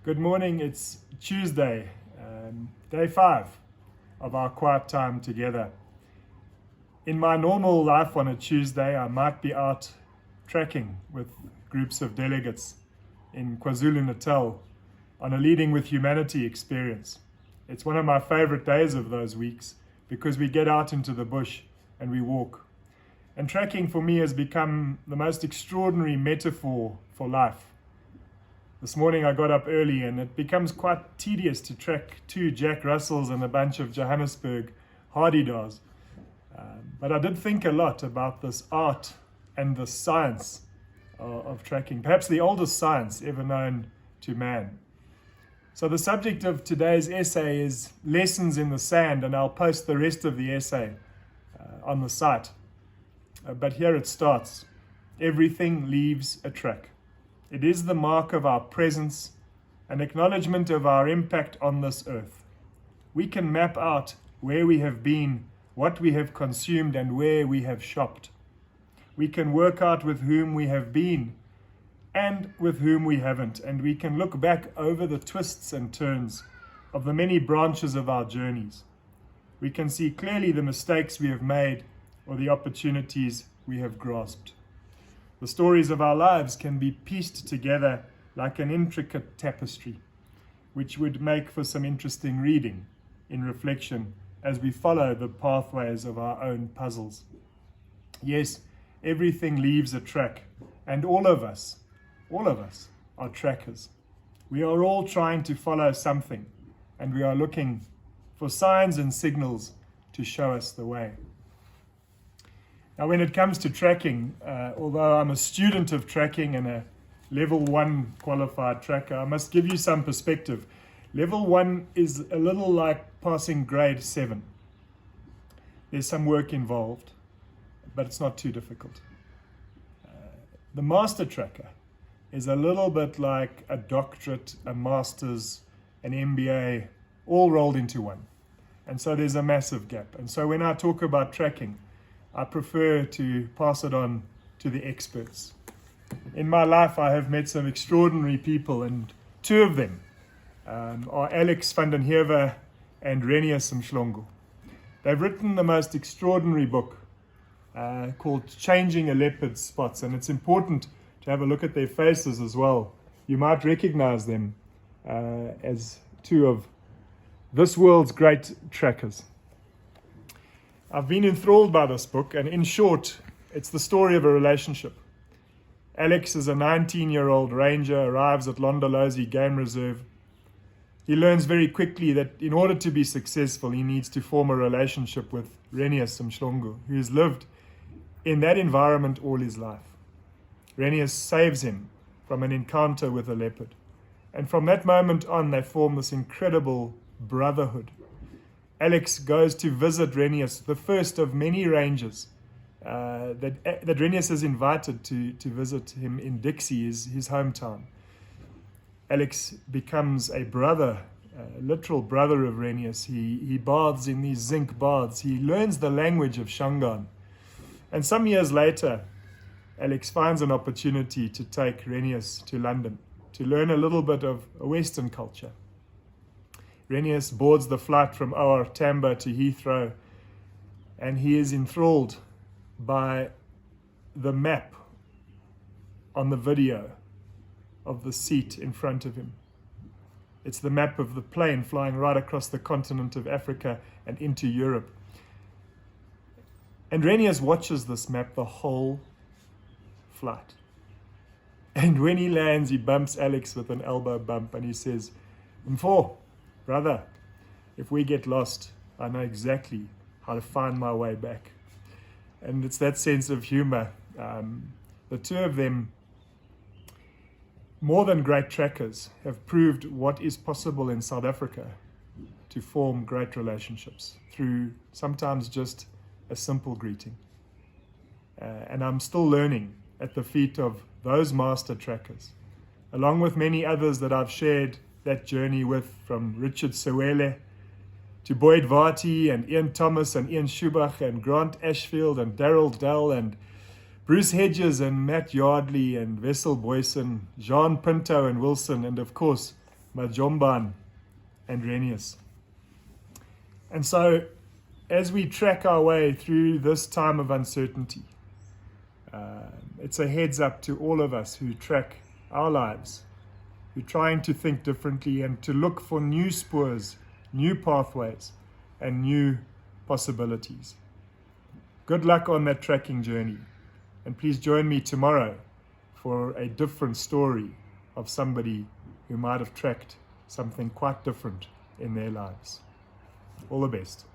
Good morning. It's Tuesday, day 5 of our quiet time together. In my normal life on a Tuesday, I might be out trekking with groups of delegates in KwaZulu-Natal on a Leading with Humanity experience. It's one of my favorite days of those weeks because we get out into the bush and we walk. And trekking for me has become the most extraordinary metaphor for life. This morning I got up early and it becomes quite tedious to trek 2 Jack Russells and a bunch of Johannesburg Hardy-Dars. But I did think a lot about this art and the science of trekking, perhaps the oldest science ever known to man. So the subject of today's essay is lessons in the sand, and I'll post the rest of the essay on the site. But here it starts. Everything leaves a track. It is the mark of our presence, an acknowledgement of our impact on this earth. We can map out where we have been, what we have consumed, and where we have shopped. We can work out with whom we have been and with whom we haven't, and we can look back over the twists and turns of the many branches of our journeys. We can see clearly the mistakes we have made or the opportunities we have grasped. The stories of our lives can be pieced together like an intricate tapestry, which would make for some interesting reading in reflection as we follow the pathways of our own puzzles. Yes, everything leaves a track, and all of us are trackers. We are all trying to follow something, and we are looking for signs and signals to show us the way. Now, when it comes to tracking, although I'm a student of tracking and a level 1 qualified tracker, I must give you some perspective. Level 1 is a little like passing grade 7. There's some work involved, but it's not too difficult. The master tracker is a little bit like a doctorate, a master's, an MBA, all rolled into one. And so there's a massive gap. And so when I talk about tracking, I prefer to pass it on to the experts. In my life, I have met some extraordinary people, and 2 of them are Alex van den Heever and Renius Mhlongo. They've written the most extraordinary book called Changing a Leopard's Spots, and it's important to have a look at their faces as well. You might recognize them as 2 of this world's great trackers. I've been enthralled by this book, and in short, it's the story of a relationship. Alex is a 19-year-old ranger, arrives at Londolozi Game Reserve. He learns very quickly that in order to be successful, he needs to form a relationship with Renius Mhlongo, who has lived in that environment all his life. Renius saves him from an encounter with a leopard. And from that moment on, they form this incredible brotherhood. Alex goes to visit Renius, the first of many rangers that Renius has invited to visit him in Dixie, his hometown. Alex becomes a brother, a literal brother of Renius. He baths in these zinc baths. He learns the language of Shangaan. And some years later, Alex finds an opportunity to take Renius to London to learn a little bit of a Western culture. Renius boards the flight from OR Tambo to Heathrow, and he is enthralled by the map on the video of the seat in front of him. It's the map of the plane flying right across the continent of Africa and into Europe. And Renius watches this map the whole flight. And when he lands, he bumps Alex with an elbow bump and he says, "Mfo, brother, if we get lost, I know exactly how to find my way back." And it's that sense of humor. The 2 of them, more than great trackers, have proved what is possible in South Africa to form great relationships through sometimes just a simple greeting. And I'm still learning at the feet of those master trackers, along with many others that I've shared that journey with, from Richard Sewele to Boyd Varty and Ian Thomas and Ian Schubach and Grant Ashfield and Daryl Dell and Bruce Hedges and Matt Yardley and Wessel Boyson, Jean Pinto and Wilson, and of course, Majomban, and Renius. And so, as we track our way through this time of uncertainty, it's a heads up to all of us who track our lives, who are trying to think differently and to look for new spurs, new pathways, and new possibilities. Good luck on that tracking journey, and please join me tomorrow for a different story of somebody who might have tracked something quite different in their lives. All the best.